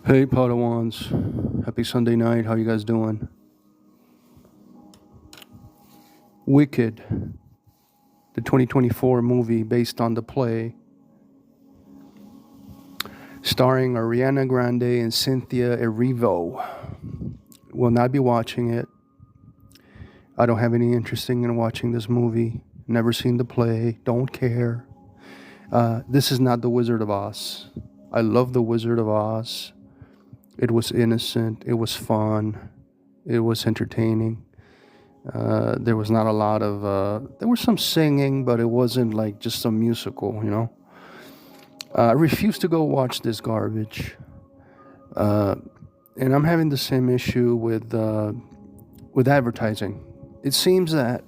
Hey Padawans, happy Sunday night. How you guys doing? Wicked, the 2024 movie based on the play, starring Ariana Grande and Cynthia Erivo. Will not be watching it. I don't have any interest in watching this movie. Never seen the play. Don't care. This is not The Wizard of Oz. I love The Wizard of Oz. It was innocent. It was fun. It was entertaining. There was not a lot of, there was some singing, but it wasn't like just a musical. I refuse to go watch this garbage. And I'm having the same issue with advertising. It seems that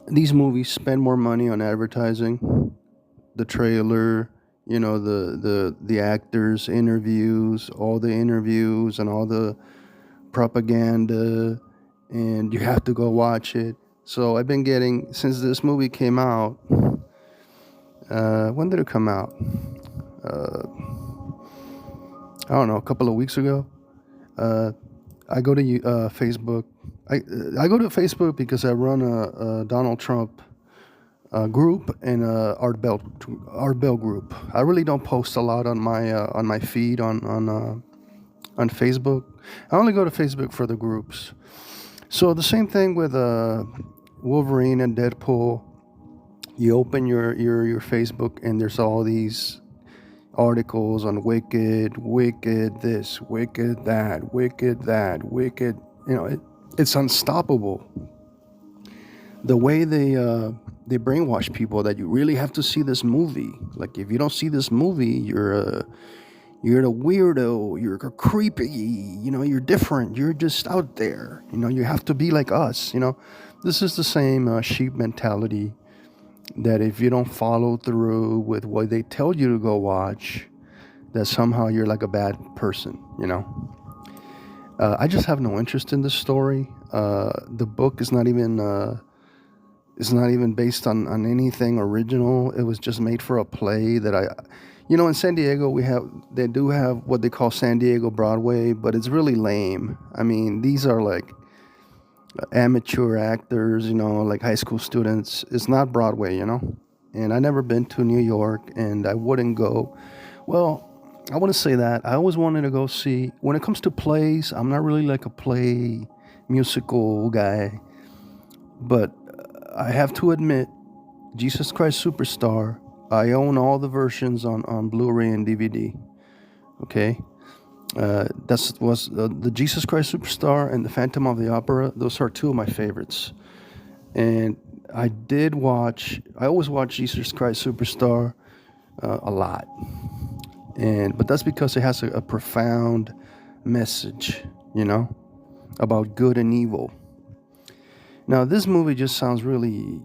these movies spend more money on advertising, the trailer, the actors' interviews, all the interviews and all the propaganda, and you have to go watch it. So I've been getting, since this movie came out, when did it come out? I don't know, a couple of weeks ago. I go to Facebook. I go to Facebook because I run a Donald Trump group and a Art Bell group. I really don't post a lot on my feed on Facebook. I only go to Facebook for the groups. So the same thing with Wolverine and Deadpool. You open your Facebook and there's all these articles on wicked this, wicked that, wicked that, wicked. It's unstoppable. The way they brainwash people that you really have to see this movie. Like if you don't see this movie, you're a weirdo. You're creepy. You're different. You're just out there. You have to be like us. This is the same sheep mentality. That if you don't follow through with what they tell you to go watch, that somehow you're like a bad person, I just have no interest in this story. The book is not even based on anything original. It was just made for a play that in San Diego they do have what they call San Diego Broadway, but it's really lame. I mean, these are like amateur actors, like high school students. It's not Broadway, and I never been to New York, and I wouldn't go. Well, I wouldn't say that. I always wanted to go see, when it comes to plays, I'm not really like a play musical guy, but I have to admit, Jesus Christ Superstar, I own all the versions on Blu-ray and DVD. Okay. That was the Jesus Christ Superstar and the Phantom of the Opera. Those are two of my favorites. And I always watch Jesus Christ Superstar a lot. But that's because it has a profound message, about good and evil. Now, this movie just sounds really,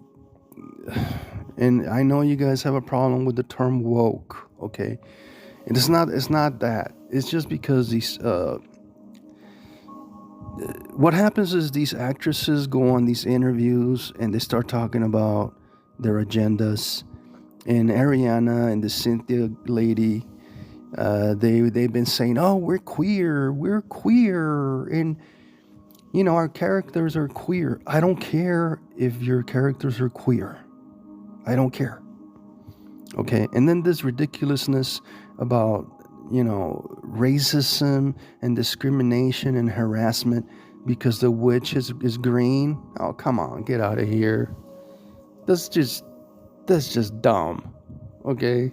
and I know you guys have a problem with the term woke, okay? And it's not that. It's just because these what happens is these actresses go on these interviews and they start talking about their agendas. And Ariana and the Cynthia lady, they've been saying, "Oh, we're queer, and our characters are queer." I don't care if your characters are queer. I don't care. Okay, and then this ridiculousness about racism and discrimination and harassment because the witch is green. Oh, come on, get out of here. That's just dumb. Okay,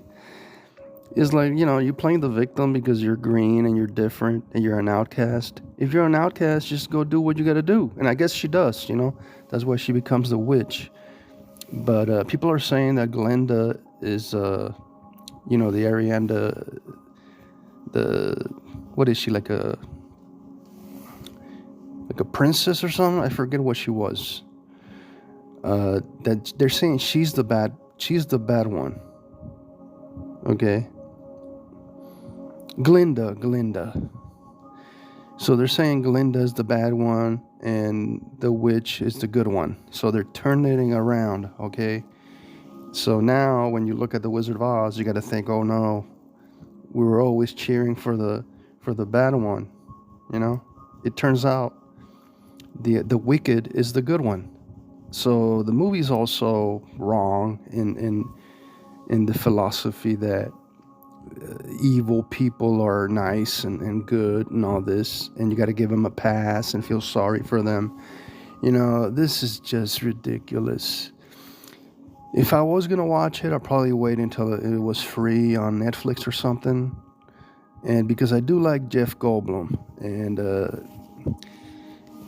it's like you're playing the victim because you're green and you're different and you're an outcast. If you're an outcast, just go do what you got to do. And I guess she does. That's why she becomes the witch. But people are saying that Glenda is the Arianda, what is she, like a princess or something? I forget what she was. That they're saying she's the bad one. Okay. Glinda. So they're saying Glinda is the bad one and the witch is the good one. So they're turning it around, okay? So now when you look at The Wizard of Oz, you got to think, oh no, we were always cheering for the bad one. You know, it turns out the wicked is the good one. So the movie's also wrong in the philosophy that evil people are nice and good and all this, and you got to give them a pass and feel sorry for them. You know, this is just ridiculous. If I was gonna watch it, I'd probably wait until it was free on Netflix or something. And because I do like Jeff Goldblum, and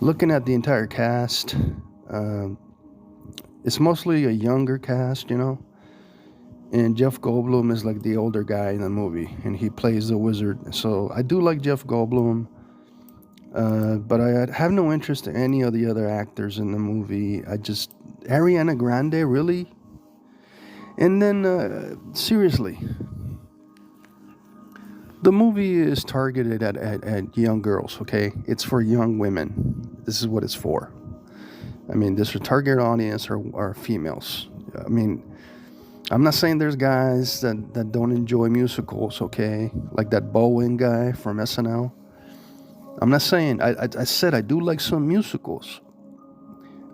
looking at the entire cast, um, it's mostly a younger cast, you know. And Jeff Goldblum is like the older guy in the movie, and he plays the wizard. So I do like Jeff Goldblum, but I have no interest in any of the other actors in the movie. Ariana Grande, really? And then, seriously, the movie is targeted at young girls, okay? It's for young women. This is what it's for. I mean, this target audience are females. I mean, I'm not saying there's guys that don't enjoy musicals, okay? Like that Bowen guy from SNL. I'm not saying, I said I do like some musicals.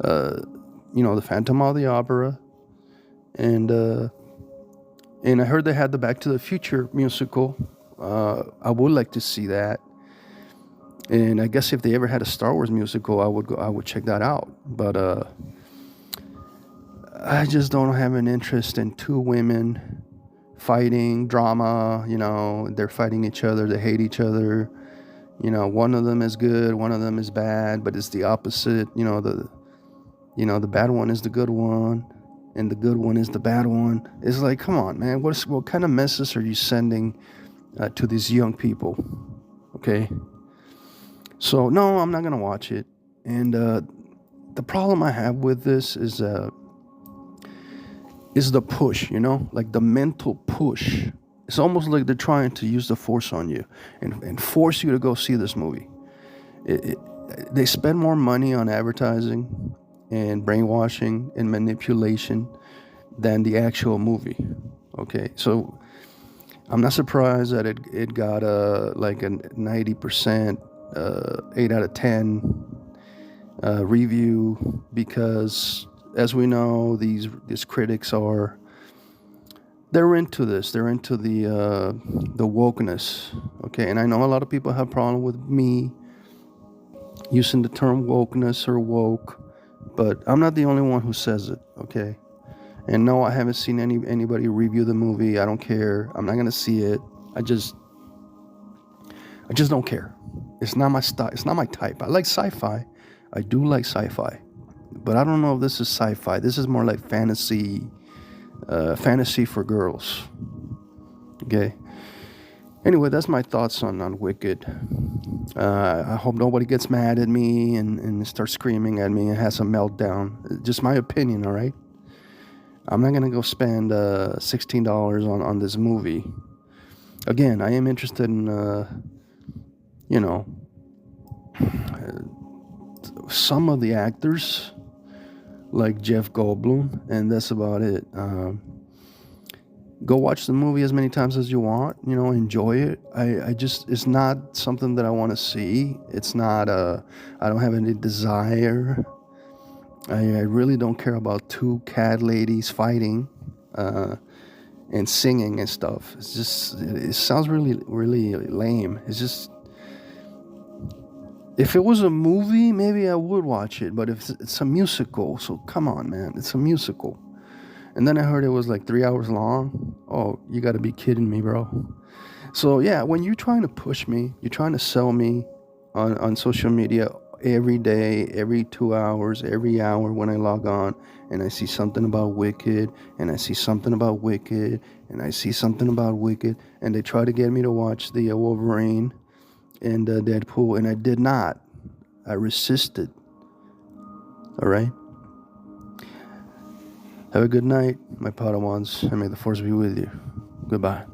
You know, the Phantom of the Opera. And I heard they had the Back to the Future musical. I would like to see that. And I guess if they ever had a Star Wars musical, I would check that out. But I just don't have an interest in two women fighting, drama. You know, they're fighting each other, they hate each other. You know, one of them is good, one of them is bad, but it's the opposite. The bad one is the good one, and the good one is the bad one. It's like, come on, man. What kind of message are you sending to these young people? Okay. So no, I'm not gonna watch it. And the problem I have with this is the push. You know, like the mental push. It's almost like they're trying to use the force on you and force you to go see this movie. They spend more money on advertising and brainwashing and manipulation than the actual movie. Okay, so I'm not surprised that it got like a 90%, 8 out of 10 review, because as we know, these critics they're into this. They're into the wokeness. Okay, and I know a lot of people have problem with me using the term wokeness or woke, but I'm not the only one who says it. Okay, and no, I haven't seen anybody review the movie. I don't care. I'm not gonna see it. I just don't care. It's not my style. It's not my type. I like sci-fi. I do like sci-fi, but I don't know if this is sci-fi. This is more like fantasy for girls. Okay. Anyway, that's my thoughts on Wicked. I hope nobody gets mad at me and starts screaming at me and has a meltdown. Just my opinion, all right? I'm not gonna go spend $16 on this movie. Again, I am interested in some of the actors, like Jeff Goldblum, and that's about it. Go watch the movie as many times as you want. You know, enjoy it. It's not something that I want to see. It's not. I don't have any desire. I really don't care about two cat ladies fighting, and singing and stuff. It sounds really, really lame. It's just. If it was a movie, maybe I would watch it, but if it's a musical, so come on, man, it's a musical. And then I heard it was like 3 hours long. Oh, you gotta be kidding me, bro. So yeah, when you're trying to push me, you're trying to sell me on social media every day, every 2 hours, every hour when I log on, and I see something about Wicked, and I see something about Wicked, and I see something about Wicked, and they try to get me to watch the Wolverine and Deadpool, and I did not. I resisted. All right. Have a good night, my Padawans, and may the Force be with you. Goodbye.